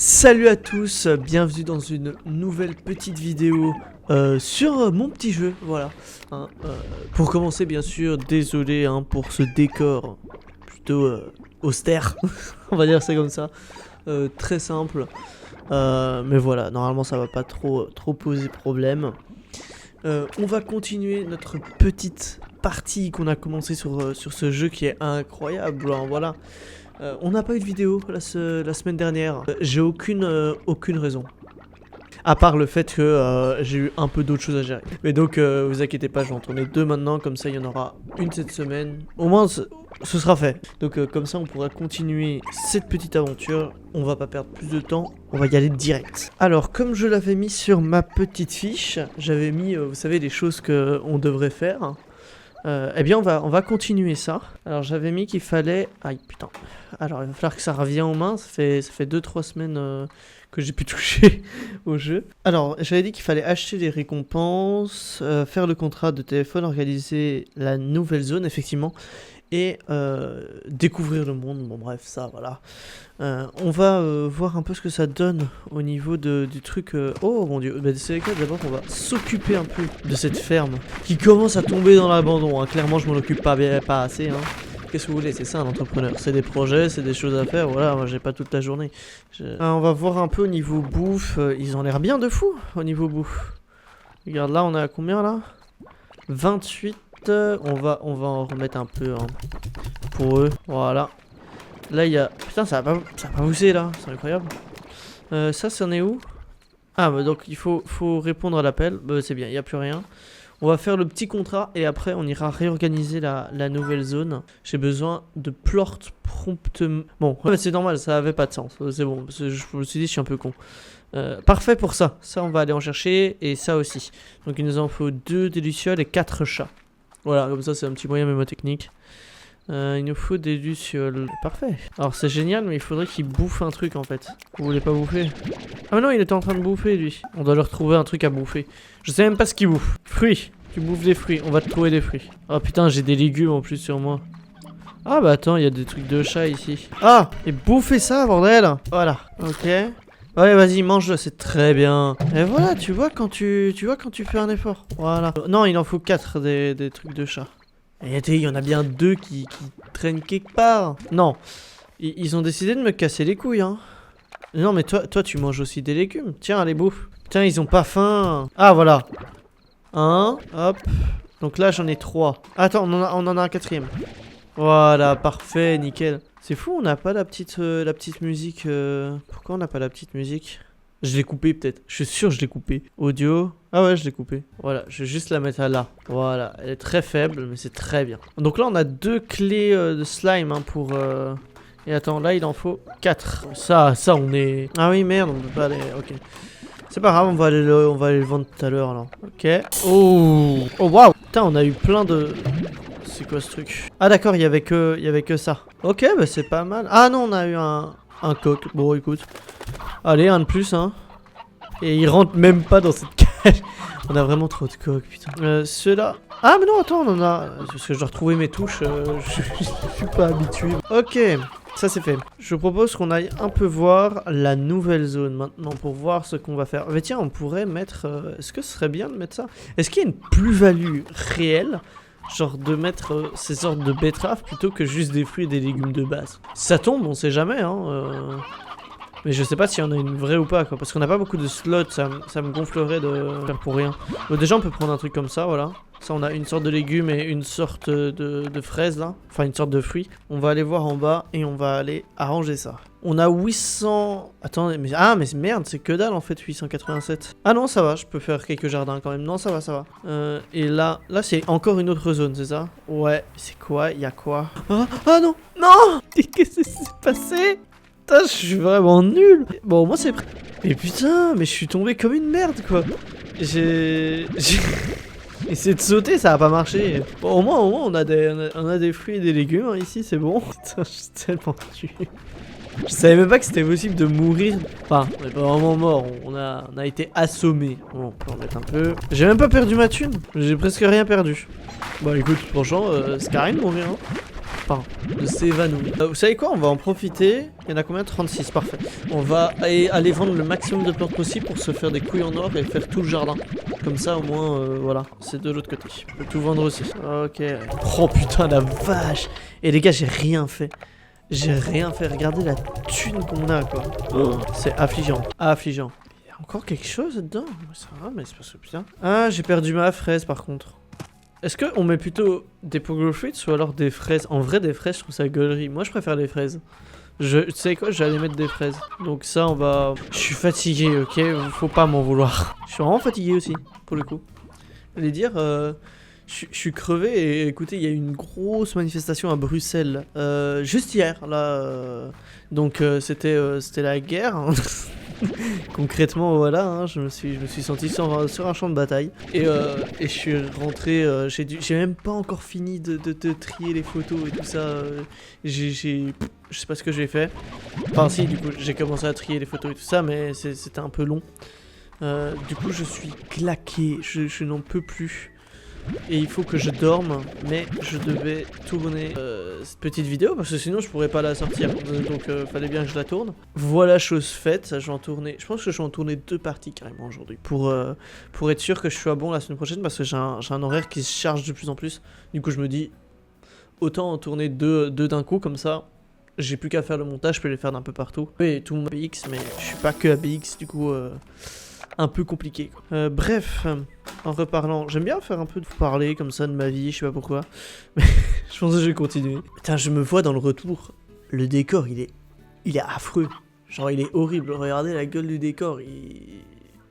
Salut à tous, bienvenue dans une nouvelle petite vidéo sur mon petit jeu, voilà. Pour commencer bien sûr, désolé pour ce décor plutôt austère, on va dire c'est comme ça, très simple. Mais voilà, normalement ça va pas trop poser problème. On va continuer notre petite partie qu'on a commencé sur ce jeu qui est incroyable, hein, voilà. On n'a pas eu de vidéo la semaine dernière. J'ai aucune raison. À part le fait que j'ai eu un peu d'autres choses à gérer. Mais donc, vous inquiétez pas, je vais en tourner deux maintenant. Comme ça, il y en aura une cette semaine. Au moins, ce sera fait. Donc, comme ça, on pourra continuer cette petite aventure. On va pas perdre plus de temps. On va y aller direct. Alors, comme je l'avais mis sur ma petite fiche, j'avais mis, vous savez, les choses qu'on devrait faire. Eh bien on va continuer ça. Alors j'avais mis qu'il fallait... Aïe putain. Alors il va falloir que ça revienne en main. Ça fait 2-3 semaines que j'ai pu toucher au jeu. Alors j'avais dit qu'il fallait acheter les récompenses, faire le contrat de téléphone, organiser la nouvelle zone effectivement. Et découvrir le monde, bon bref ça voilà. On va voir un peu ce que ça donne au niveau du truc. Oh mon dieu, bah, c'est lequel d'abord on va s'occuper un peu de cette ferme qui commence à tomber dans l'abandon, hein. Clairement je m'en occupe pas assez, hein. Qu'est-ce que vous voulez, c'est ça un entrepreneur, c'est des projets, c'est des choses à faire, voilà, moi j'ai pas toute la journée. On va voir un peu au niveau bouffe, ils ont l'air bien de fou au niveau bouffe. Regarde là, on est à combien là? 28. On va en remettre un peu hein, pour eux, voilà. Là il y a... Putain ça va pas pousser là, c'est incroyable. Ça c'en est où? Ah bah donc il faut répondre à l'appel, bah, c'est bien, il n'y a plus rien. On va faire le petit contrat et après on ira réorganiser la nouvelle zone. J'ai besoin de plort promptement. Bon, c'est normal, ça avait pas de sens, c'est bon, je me suis dit je suis un peu con. Parfait pour ça, ça on va aller en chercher et ça aussi. Donc il nous en faut 2 des lucioles et 4 chats. Voilà, comme ça c'est un petit moyen mémotechnique. Il nous faut des lucioles. Parfait. Alors c'est génial, mais il faudrait qu'il bouffe un truc en fait. Vous voulez pas bouffer? Ah non, il était en train de bouffer lui. On doit leur trouver un truc à bouffer. Je sais même pas ce qu'il bouffe. Fruits. Tu bouffes des fruits. On va te trouver des fruits. Oh putain, j'ai des légumes en plus sur moi. Ah bah attends, il y a des trucs de chat ici. Ah, et bouffez ça, bordel. Voilà. Ok. Ouais, vas-y, mange-le, c'est très bien. Et voilà, tu vois quand tu fais un effort. Voilà. Non, il en faut 4 des trucs de chat. Et il y en a bien 2 qui traînent quelque part. Non, ils ont décidé de me casser les couilles, hein. Non, mais toi, tu manges aussi des légumes. Tiens, allez, bouffe. Putain, ils ont pas faim. Ah, voilà. 1, hop. Donc là, j'en ai 3. Attends, on en a un 4ème. Voilà, parfait, nickel. C'est fou, on n'a pas la petite musique. Pourquoi on n'a pas la petite musique? Je l'ai coupé peut-être. Je suis sûr que je l'ai coupé. Audio. Ah ouais, je l'ai coupé. Voilà, je vais juste la mettre là. Voilà, elle est très faible, mais c'est très bien. Donc là, on a 2 clés de slime hein, pour... Et attends, là, il en faut 4. Ça, on est... Ah oui, merde, on peut pas aller... Ok. C'est pas grave, on va aller le vendre tout à l'heure, alors. Ok. Oh, waouh. Putain, on a eu plein de... C'est quoi ce truc? Ah d'accord, il y avait que ça. Ok, bah c'est pas mal. Ah non, on a eu un coq. Bon, écoute. Allez, un de plus, hein. Et il rentre même pas dans cette cage. On a vraiment trop de coques, putain. Ceux-là... Ah mais non, attends, on en a... Parce que je dois retrouver mes touches. Je suis pas habitué. Ok, ça c'est fait. Je propose qu'on aille un peu voir la nouvelle zone maintenant pour voir ce qu'on va faire. Mais tiens, on pourrait mettre... Est-ce que ce serait bien de mettre ça? Est-ce qu'il y a une plus-value réelle? Genre de mettre ces sortes de betteraves plutôt que juste des fruits et des légumes de base. Si ça tombe, on sait jamais, hein. Mais je sais pas s'il y en a une vraie ou pas, quoi. Parce qu'on n'a pas beaucoup de slots, ça me gonflerait de faire pour rien. Bon, déjà, on peut prendre un truc comme ça, voilà. Ça, on a une sorte de légumes et une sorte de fraise, là. Enfin, une sorte de fruit. On va aller voir en bas et on va aller arranger ça. On a 800... Attendez, mais... Ah, mais merde, c'est que dalle, en fait, 887. Ah non, ça va, je peux faire quelques jardins, quand même. Non, ça va. Et là, c'est encore une autre zone, c'est ça? Ouais, c'est quoi? Il y a quoi? Ah non! Non! Qu'est-ce qui s'est passé? Putain, je suis vraiment nul. Bon, moi, c'est... Mais putain, mais je suis tombé comme une merde, quoi. J'ai essayé de sauter, ça a pas marché. Bon, au moins, on a des fruits et des légumes, hein, ici, c'est bon. Putain, je suis tellement tué. Je savais même pas que c'était possible de mourir. Enfin, on est pas vraiment mort, on a été assommé. Bon, on peut en mettre un peu. J'ai même pas perdu ma thune, j'ai presque rien perdu. Bon écoute, franchement, c'est carré de mourir, hein. enfin, de s'évanouir. Vous savez quoi, on va en profiter. Il y en a combien? 36, parfait. On va aller vendre le maximum de plantes possible pour se faire des couilles en or et faire tout le jardin. Comme ça, au moins, voilà, c'est de l'autre côté. Je peux tout vendre aussi. Ok. Oh putain, la vache. Et les gars, j'ai rien fait. J'ai rien fait. Regardez la thune qu'on a, quoi. Oh. C'est affligeant. Affligeant. Il y a encore quelque chose dedans? Ça va, mais c'est parce que putain. Ah, j'ai perdu ma fraise, par contre. Est-ce qu'on met plutôt des pogo fruits ou alors des fraises? En vrai, des fraises, je trouve ça gueulerie. Moi, je préfère les fraises. Tu sais quoi, j'allais mettre des fraises. Donc ça, on va... Je suis fatigué, ok? Faut pas m'en vouloir. Je suis vraiment fatigué aussi, pour le coup. J'allais dire, je suis crevé et écoutez, il y a eu une grosse manifestation à Bruxelles. Juste hier, là. Donc c'était la guerre. Hein. Concrètement, voilà, hein, je me suis senti sur un champ de bataille. Et je suis rentré, j'ai même pas encore fini de trier les photos et tout ça. Je sais pas ce que j'ai fait. Enfin si, du coup, j'ai commencé à trier les photos et tout ça, mais c'était un peu long. Du coup, je suis claqué, je n'en peux plus. Et il faut que je dorme, mais je devais tourner cette petite vidéo parce que sinon je pourrais pas la sortir. Donc fallait bien que je la tourne. Voilà, chose faite. Je vais en tourner. Je pense que je vais en tourner 2 parties carrément aujourd'hui pour être sûr que je sois bon la semaine prochaine parce que j'ai un horaire qui se charge de plus en plus. Du coup, je me dis autant en tourner 2 d'un coup comme ça. J'ai plus qu'à faire le montage, je peux les faire d'un peu partout. Oui, tout le monde ABX, mais je suis pas que ABX, du coup un peu compliqué. Bref, en reparlant, j'aime bien faire un peu de parler comme ça de ma vie, je sais pas pourquoi. Mais je pense que je vais continuer. Putain, je me vois dans le retour. Le décor, il est affreux. Genre, il est horrible. Regardez la gueule du décor,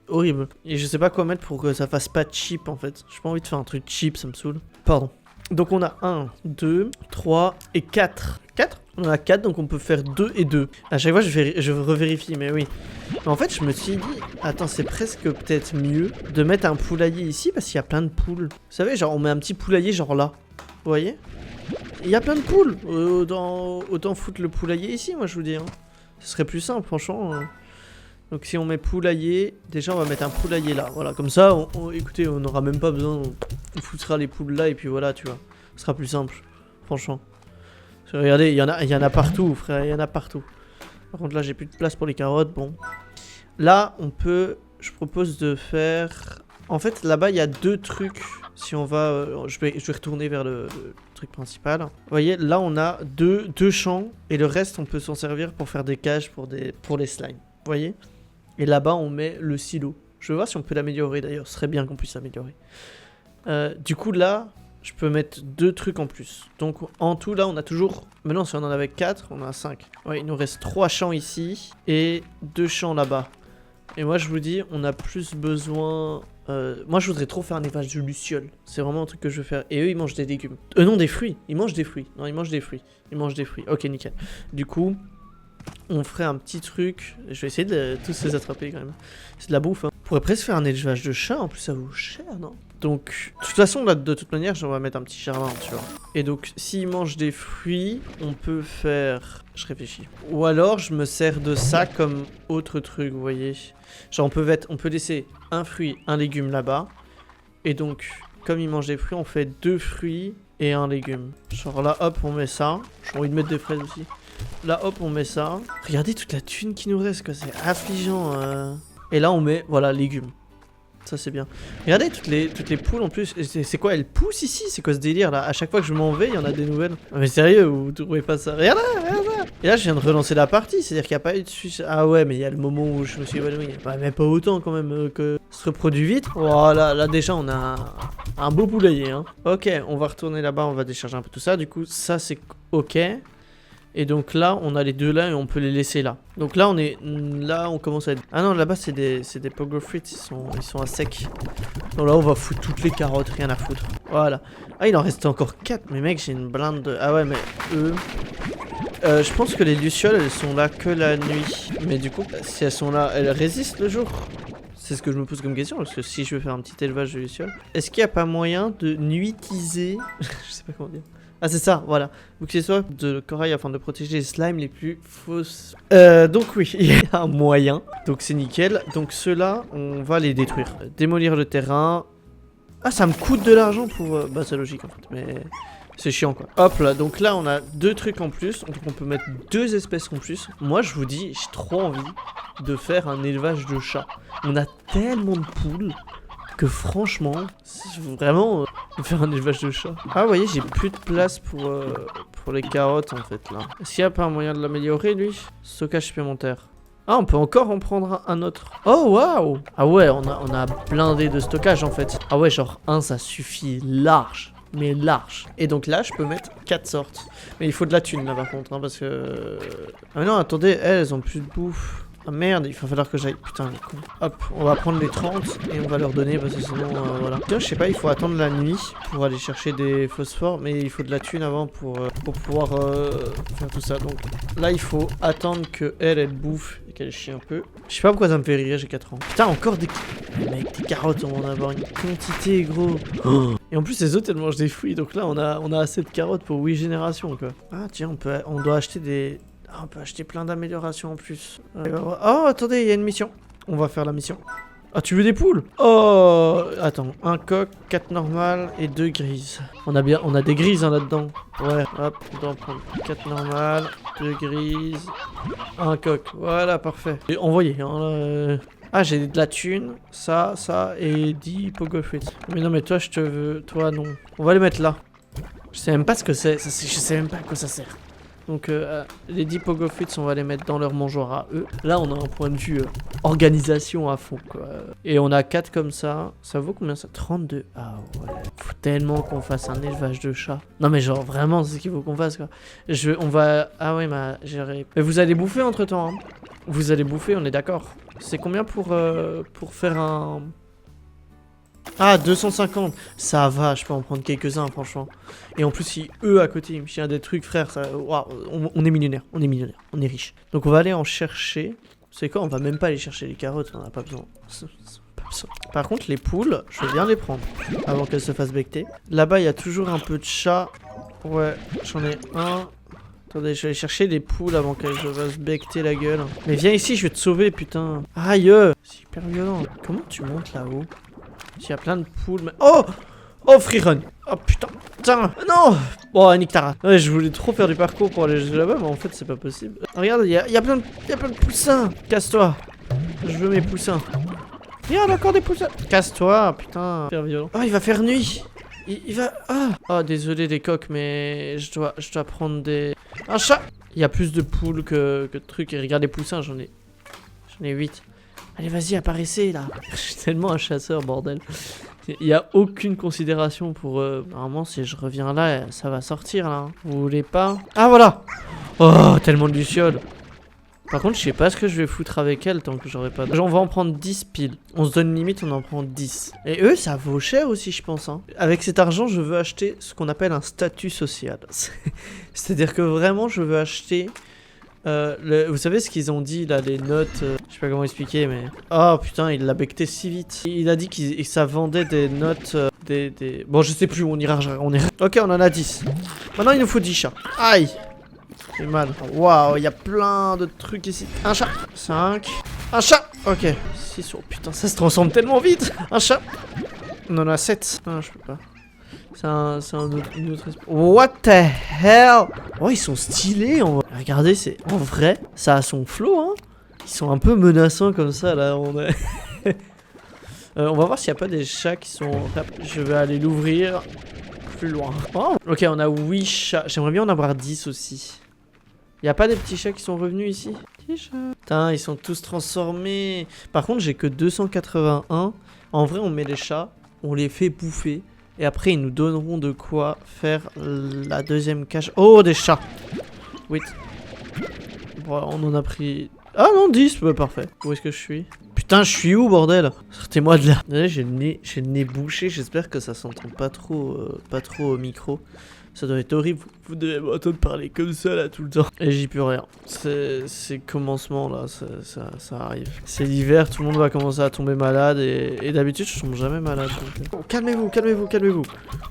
horrible. Et je sais pas quoi mettre pour que ça fasse pas cheap en fait. J'ai pas envie de faire un truc cheap, ça me saoule. Pardon. Donc on a 1, 2, 3 et 4. 4 ? On en a 4, donc on peut faire 2 et 2. À chaque fois, je revérifie, mais oui. Mais en fait, je me suis dit, attends, c'est presque peut-être mieux de mettre un poulailler ici parce qu'il y a plein de poules. Vous savez, genre, on met un petit poulailler genre là. Vous voyez ? Il y a plein de poules. Autant foutre le poulailler ici, moi, je vous dis. Hein. Ce serait plus simple, franchement. Donc si on met poulailler, déjà on va mettre un poulailler là, voilà, comme ça, écoutez, on n'aura même pas besoin, on foutra les poules là et puis voilà, tu vois, ce sera plus simple, franchement. Parce que regardez, il y en a partout, frère, il y en a partout. Par contre là, j'ai plus de place pour les carottes, bon. Là, je propose de faire, en fait, là-bas, il y a 2 trucs, si on va, je vais retourner vers le truc principal. Vous voyez, là, on a deux champs et le reste, on peut s'en servir pour faire des cages pour les slimes, vous voyez ? Et là-bas, on met le silo. Je vais voir si on peut l'améliorer d'ailleurs. Ce serait bien qu'on puisse l'améliorer. Du coup, là, je peux mettre 2 trucs en plus. Donc, en tout, là, on a toujours... Maintenant, si on en avait 4, on a 5. Ouais, il nous reste 3 champs ici et 2 champs là-bas. Et moi, je vous dis, on a plus besoin... moi, je voudrais trop faire un élevage de lucioles. C'est vraiment un truc que je veux faire. Et eux, ils mangent des légumes. Non, des fruits. Ils mangent des fruits. Non, ils mangent des fruits. Ils mangent des fruits. Ok, nickel. Du coup... On ferait un petit truc. Je vais essayer de tous les attraper quand même. C'est de la bouffe. Hein. On pourrait presque faire un élevage de chats. En plus, ça vaut cher, non? Donc, de toute façon, là, de toute manière, on va mettre un petit jardin, tu vois. Et donc, s'ils mangent des fruits, on peut faire... Je réfléchis. Ou alors, je me sers de ça comme autre truc, vous voyez. Genre, on peut laisser un fruit, un légume là-bas. Et donc, comme ils mangent des fruits, on fait 2 fruits et un légume. Genre là, hop, on met ça. J'ai envie de mettre des fraises aussi. Là, hop, on met ça. Regardez toute la thune qui nous reste, quoi. C'est affligeant. Et là, on met, voilà, légumes. Ça, c'est bien. Regardez toutes les poules en plus. C'est quoi, elles poussent ici? C'est quoi ce délire là? À chaque fois que je m'en vais, il y en a des nouvelles. Mais sérieux, vous trouvez pas ça? Regarde là. Et là, je viens de relancer la partie. C'est-à-dire qu'il n'y a pas eu de suite. Ah ouais, mais il y a le moment où je me suis évanoui. Ouais, mais pas autant quand même que se reproduit vite. Voilà, là déjà, on a un beau poulailler. Hein. Ok, on va retourner là-bas. On va décharger un peu tout ça. Du coup, ça, c'est ok. Et donc là, on a les 2 là et on peut les laisser là. Donc là, on commence à être... Ah non, là-bas, c'est des pogo fruits, ils sont à sec. Donc là, on va foutre toutes les carottes, rien à foutre. Voilà. Ah, il en reste encore 4, mais mec, j'ai une blinde de... Ah ouais, mais eux... je pense que les lucioles, elles sont là que la nuit. Mais du coup, si elles sont là, elles résistent le jour? C'est ce que je me pose comme question, parce que si je veux faire un petit élevage de lucioles... Est-ce qu'il n'y a pas moyen de nuitiser... je sais pas comment dire... Ah c'est ça, voilà. Donc c'est soit de corail afin de protéger les slimes les plus fausses. Donc oui, il y a un moyen. Donc c'est nickel. Donc ceux-là, on va les détruire. Démolir le terrain. Ah ça me coûte de l'argent pour... Bah c'est logique en fait, mais... C'est chiant quoi. Hop là, donc là on a 2 trucs en plus, donc on peut mettre 2 espèces en plus. Moi je vous dis, j'ai trop envie de faire un élevage de chats. On a tellement de poules que franchement, c'est vraiment faire un élevage de chats. Ah vous voyez, j'ai plus de place pour les carottes en fait là. Est-ce qu'il n'y a pas un moyen de l'améliorer lui? Stockage supplémentaire. Ah, on peut encore en prendre un autre. Oh, waouh! Ah ouais, on a blindé de stockage en fait. Ah ouais, genre 1 ça suffit large. Mais large. Et donc là, je peux mettre 4 sortes. Mais il faut de la thune là par contre, hein, parce que... Ah mais non, attendez, elles ont plus de bouffe. Ah merde, il va falloir que j'aille. Putain, les cons. Hop, on va prendre les 30 et on va leur donner parce que sinon, voilà. Tiens, je sais pas, il faut attendre la nuit pour aller chercher des phosphores, mais il faut de la thune avant pour pouvoir faire tout ça. Donc là, il faut attendre que elle bouffe et qu'elle chie un peu. Je sais pas pourquoi ça me fait rire, j'ai 4 ans. Putain, encore des... Mec, des carottes, on va en avoir une quantité, gros. Oh. Et en plus, les autres, elles mangent des fruits, donc là, on a assez de carottes pour 8 générations, quoi. Ah, tiens, on doit acheter des... Ah, on peut acheter plein d'améliorations en plus. Oh, attendez, il y a une mission. On va faire la mission. Ah, tu veux des poules? Oh, attends, un coq, 4 normales et 2 grises. On a des grises hein, là-dedans. Ouais, hop, on doit en prendre 4 normales, 2 grises, un coq. Voilà, parfait. Et envoyé. Hein, Ah, j'ai de la thune, ça, et 10 pogo fruits. Mais non, mais toi, je te veux... Toi, non. On va les mettre là. Je sais même pas ce que c'est. Je sais même pas à quoi ça sert. Donc les 10 pogo fruits, on va les mettre dans leur mangeoire à eux. Là, on a un point de vue organisation à fond, quoi. Et on a 4 comme ça. Ça vaut combien ça? 32. Ah ouais. Faut tellement qu'on fasse un élevage de chats. Non mais genre, vraiment, c'est ce qu'il faut qu'on fasse, quoi. On va... Ah ouais, mais vous allez bouffer entre-temps, hein. Vous allez bouffer, on est d'accord. C'est combien pour faire un... Ah, 250. Ça va, je peux en prendre quelques-uns, franchement. Et en plus, si eux, à côté, ils me chient des trucs, frère, ça... Wow, on est millionnaire, on est riche. Donc on va aller en chercher. C'est quoi? On va même pas aller chercher les carottes, on n'a pas besoin. Par contre, les poules, je vais bien les prendre avant qu'elles se fassent becter. Là-bas, il y a toujours un peu de chat. Ouais, j'en ai un. Attendez, je vais aller chercher des poules avant qu'elles se fassent becter la gueule. Mais viens ici, je vais te sauver, putain. Aïe! C'est hyper violent. Comment tu montes là-haut? Il y a plein de poules. Mais... Oh! Oh, free run! Oh putain! Tiens! Non! Bon, nique ta race. Ouais, je voulais trop faire du parcours pour aller là-bas, mais en fait, c'est pas possible. Regarde, il y a plein de poussins! Casse-toi! Je veux mes poussins. Regarde, encore des poussins! Casse-toi! Putain! Hyper violent. Oh, il va faire nuit! Il va... Ah! Oh, désolé des coqs, mais je dois prendre des... Un chat! Il y a plus de poules que de trucs. Et regarde les poussins, j'en ai 8. Allez, vas-y, apparaissez là. Je suis tellement un chasseur, bordel. Il n'y a aucune considération pour... Normalement, si je reviens là, ça va sortir là. Vous voulez pas? Ah, voilà! Oh, tellement de lucioles. Par contre, je sais pas ce que je vais foutre avec elle tant que j'aurai pas... On va en prendre 10 piles. On se donne une limite, on en prend 10. Et eux, ça vaut cher aussi, je pense. Hein. Avec cet argent, je veux acheter ce qu'on appelle un statut social. C'est-à-dire que vraiment, je veux acheter... vous savez ce qu'ils ont dit là, les notes, je sais pas comment expliquer, mais... Oh putain, il l'a becté si vite. Il a dit que ça vendait des notes, Bon, je sais plus, on ira. Ok, on en a 10. Maintenant, il nous faut 10 chats. Aïe! C'est mal. Waouh, il y a plein de trucs ici. Un chat. 5. Un chat. Ok. 6. Oh putain, ça se transforme tellement vite. Un chat. On en a 7. Ah, je peux pas. C'est une autre espèce. What the hell? Oh, ils sont stylés. Regardez, c'est en vrai, ça a son flow, hein. Ils sont un peu menaçants comme ça, là. On va voir s'il n'y a pas des chats qui sont... Je vais aller l'ouvrir plus loin. Oh. Ok, on a 8 chats. J'aimerais bien en avoir 10 aussi. Il n'y a pas des petits chats qui sont revenus ici? Petits chats. Putain, ils sont tous transformés. Par contre, j'ai que 281. En vrai, on met les chats, on les fait bouffer. Et après, ils nous donneront de quoi faire la deuxième cage. Oh, des chats. 8. Bon, on en a pris... Ah non, 10. Bah, parfait. Où est-ce que je suis? Putain, je suis où, bordel? Sortez-moi de là. J'ai le nez bouché. J'espère que ça s'entend pas trop au micro. Ça doit être horrible. Vous devez m'entendre parler comme ça, là, tout le temps. Et j'y peux rien. C'est commencement, là. Ça arrive. C'est l'hiver. Tout le monde va commencer à tomber malade. Et d'habitude, je tombe jamais malade. Donc... Calmez-vous. Vous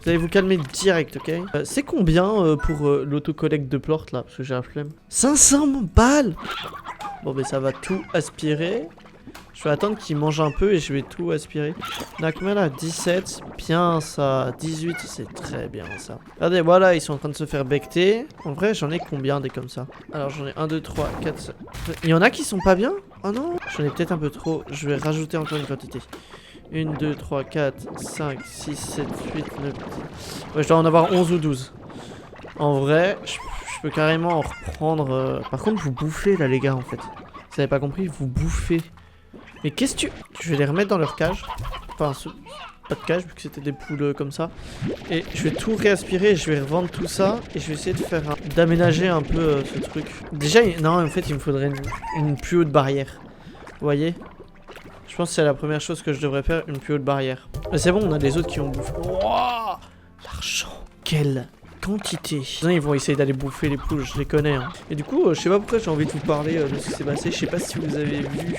allez vous calmer direct, ok? C'est combien pour l'autocollecte de plort, là? Parce que j'ai la flemme. 500 balles! Bon, mais ça va tout aspirer. Je vais attendre qu'il mange un peu et je vais tout aspirer. On a combien là? 17. Bien ça. 18, c'est très bien ça. Regardez, voilà, ils sont en train de se faire becter. En vrai, j'en ai combien des comme ça? Alors, j'en ai 1, 2, 3, 4, 5. Il y en a qui sont pas bien? Oh non. J'en ai peut-être un peu trop. Je vais rajouter encore une quantité. 1, 2, 3, 4, 5, 6, 7, 8, 9, 10. Ouais, je dois en avoir 11 ou 12. En vrai, je peux carrément en reprendre. Par contre, vous bouffez là, les gars, en fait. Vous avez pas compris? Vous bouffez. Mais qu'est-ce que tu... Je vais les remettre dans leur cage. Enfin, pas de cage, vu que c'était des poules comme ça. Et je vais tout réaspirer, je vais revendre tout ça. Et je vais essayer de faire d'aménager un peu ce truc. Déjà, non, en fait, il me faudrait une plus haute barrière. Vous voyez? Je pense que c'est la première chose que je devrais faire, une plus haute barrière. Mais c'est bon, on a les autres qui ont bouffé. Wow, l'argent. Quelle quantité. Ils vont essayer d'aller bouffer les poules, je les connais. Hein. Et du coup, je sais pas pourquoi j'ai envie de vous parler de ce qui s'est passé. Je sais pas si vous avez vu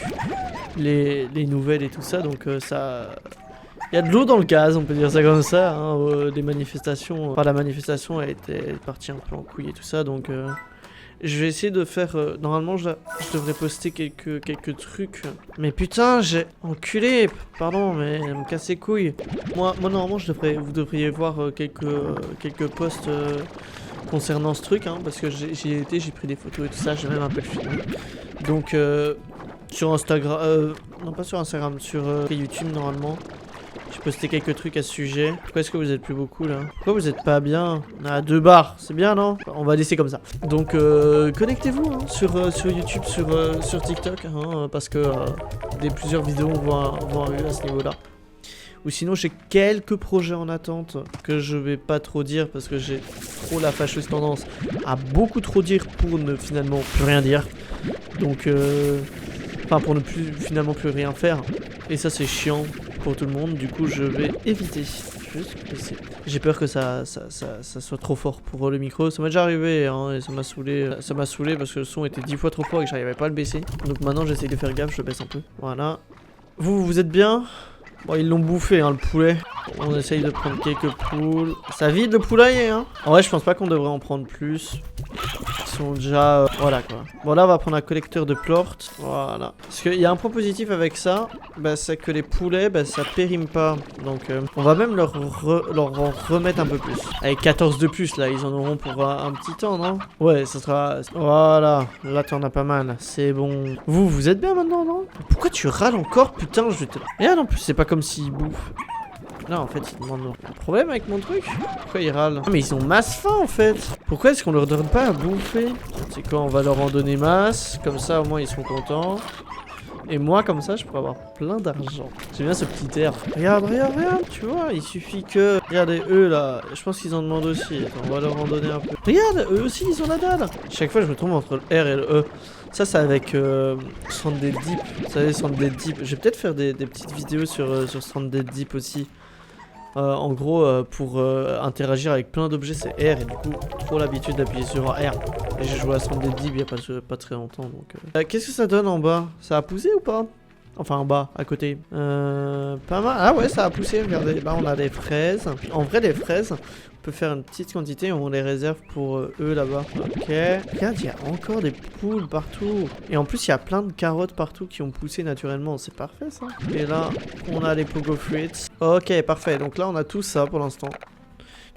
les nouvelles et tout ça. Donc ça... Il y a de l'eau dans le gaz, on peut dire ça comme ça. Hein, des manifestations. Enfin, la manifestation elle est partie un peu en couille et tout ça. Donc... je vais essayer de faire... normalement, je devrais poster quelques trucs. Mais putain, j'ai... Enculé. Pardon, mais me casse les couilles. Moi normalement, vous devriez voir quelques posts concernant ce truc. Hein, parce que j'y ai été, j'ai pris des photos et tout ça. J'ai même un peu filmé. Donc, sur Instagram... non, pas sur Instagram, sur YouTube, normalement. J'ai posté quelques trucs à ce sujet. Pourquoi est-ce que vous êtes plus beaucoup là? Pourquoi vous êtes pas bien? On a 2 barres, c'est bien non? On va laisser comme ça. Donc connectez-vous hein, sur YouTube, sur TikTok, hein, parce que plusieurs vidéos vont arriver à ce niveau-là. Ou sinon j'ai quelques projets en attente que je vais pas trop dire parce que j'ai trop la fâcheuse tendance à beaucoup trop dire pour ne finalement plus rien dire. Donc enfin pour ne plus finalement plus rien faire. Et ça c'est chiant pour tout le monde, du coup je vais éviter. Juste essayer. J'ai peur que ça soit trop fort pour le micro. Ça m'est déjà arrivé hein, et ça m'a saoulé. Ça m'a saoulé parce que le son était 10 fois trop fort et que j'arrivais pas à le baisser. Donc maintenant j'essaye de faire gaffe, je le baisse un peu. Voilà. Vous êtes bien? Bon ils l'ont bouffé hein le poulet. On essaye de prendre quelques poules. Ça vide le poulailler hein. En vrai je pense pas qu'on devrait en prendre plus. Ils sont déjà... voilà quoi. Bon là on va prendre un collecteur de plort. Voilà. Parce qu'il y a un point positif avec ça. Bah, c'est que les poulets ça périme pas. Donc on va même leur en remettre un peu plus. Avec 14 de plus là ils en auront pour un petit temps non? Ouais ça sera... Voilà. Là t'en as pas mal. C'est bon. Vous êtes bien maintenant non? Pourquoi tu râles encore? Putain je vais te... Regarde en plus c'est pas comme s'ils bouffent. Là en fait ils demandent un problème avec mon truc. Pourquoi ils râlent? Ah mais ils ont masse faim en fait. Pourquoi est-ce qu'on leur donne pas à bouffer? C'est quoi, on va leur en donner masse. Comme ça au moins ils seront contents. Et moi comme ça je pourrais avoir plein d'argent. J'aime bien ce petit air. Regarde, tu vois, il suffit que... Regardez eux là, je pense qu'ils en demandent aussi. Attends, on va leur en donner un peu. Regarde, eux aussi ils ont la dalle. Chaque fois je me trompe entre le R et le E. Ça c'est avec Stranded Deep. Vous savez Stranded Deep. Je vais peut-être faire des petites vidéos sur Stranded Deep aussi. En gros, pour interagir avec plein d'objets, c'est R et du coup, trop l'habitude d'appuyer sur R. Et j'ai joué à Stranded Deep il y a pas très longtemps donc. Qu'est-ce que ça donne en bas? Ça a poussé ou pas? Enfin en bas, à côté. Pas mal. Ah ouais, ça a poussé, regardez. Là on a des fraises. En vrai, les fraises, on peut faire une petite quantité, on les réserve pour eux là-bas. Ok. Regarde, il y a encore des poules partout. Et en plus, il y a plein de carottes partout qui ont poussé naturellement. C'est parfait ça. Et là, on a les pogo fruits. Ok, parfait. Donc là, on a tout ça pour l'instant.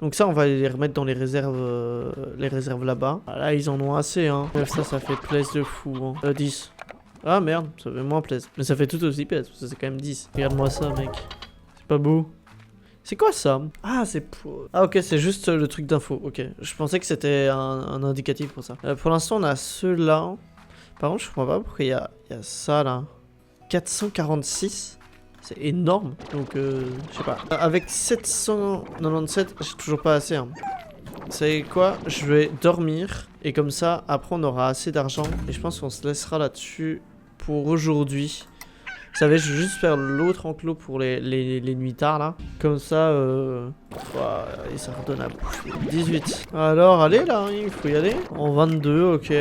Donc ça, on va les remettre dans les réserves là-bas. Ah, là, ils en ont assez, hein. Ça fait plaisir de fou, hein. 10. Ah merde, ça fait moins plaisir. Mais ça fait tout aussi plaisir, parce que c'est quand même 10. Regarde-moi ça, mec. C'est pas beau. C'est quoi ça? Ah, c'est pour... Ah ok, c'est juste le truc d'info. Ok, je pensais que c'était un indicatif pour ça. Pour l'instant, on a ceux-là. Par contre, je comprends pas pourquoi il y a ça, là. 446. C'est énorme. Donc, je sais pas. Avec 797, j'ai toujours pas assez, hein. Vous savez quoi? Je vais dormir. Et comme ça, après, on aura assez d'argent. Et je pense qu'on se laissera là-dessus pour aujourd'hui. Vous savez, je vais juste faire l'autre enclos pour les nuits tard, là. Comme ça, et ça redonne à bouffer. 18. Alors, allez, là, il faut y aller. En 22, ok.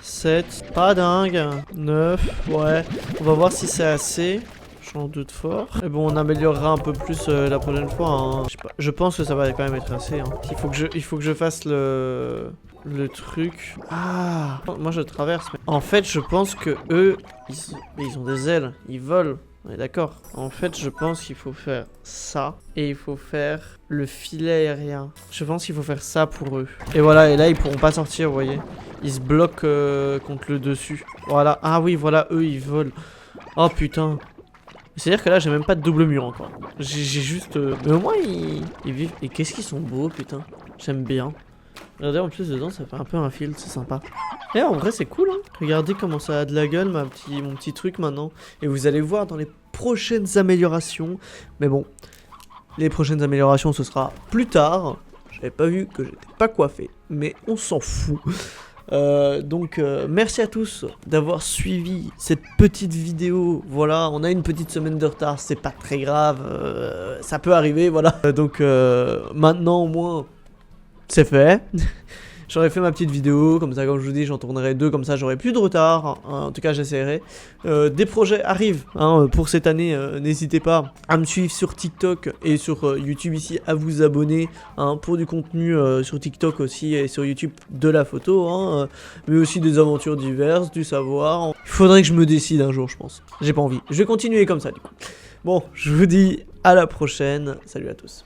7. Pas dingue. 9, ouais. On va voir si c'est assez. Champ 2 de fort. Et bon, on améliorera un peu plus la prochaine fois. Hein. Je sais pas. Je pense que ça va quand même être assez. Hein. Il faut que je fasse le le truc... Ah, moi je traverse. Mais... En fait, je pense que eux, ils ont des ailes, ils volent. On est d'accord. En fait, je pense qu'il faut faire ça. Et il faut faire le filet aérien. Je pense qu'il faut faire ça pour eux. Et voilà, et là, ils pourront pas sortir, vous voyez. Ils se bloquent contre le dessus. Voilà. Ah oui, voilà, eux, ils volent. Oh putain. C'est-à-dire que là, j'ai même pas de double mur encore. J'ai juste... Mais au moins, ils vivent... Et qu'est-ce qu'ils sont beaux, putain. J'aime bien. Regardez, en plus, dedans, ça fait un peu un filtre, c'est sympa. Et en vrai, c'est cool, hein. Regardez comment ça a de la gueule, mon petit truc, maintenant. Et vous allez voir dans les prochaines améliorations. Mais bon, les prochaines améliorations, ce sera plus tard. J'avais pas vu que j'étais pas coiffé. Mais on s'en fout. Donc merci à tous d'avoir suivi cette petite vidéo. Voilà, on a une petite semaine de retard, c'est pas très grave, ça peut arriver, voilà. Donc maintenant au moins c'est fait. J'aurais fait ma petite vidéo, comme ça, comme je vous dis, j'en tournerai 2, comme ça j'aurai plus de retard, hein, en tout cas j'essaierai. Des projets arrivent hein, pour cette année, n'hésitez pas à me suivre sur TikTok et sur YouTube ici, à vous abonner hein, pour du contenu sur TikTok aussi et sur YouTube de la photo, hein, mais aussi des aventures diverses, du savoir. Il faudrait que je me décide un jour, je pense. J'ai pas envie. Je vais continuer comme ça du coup. Bon, je vous dis à la prochaine, salut à tous.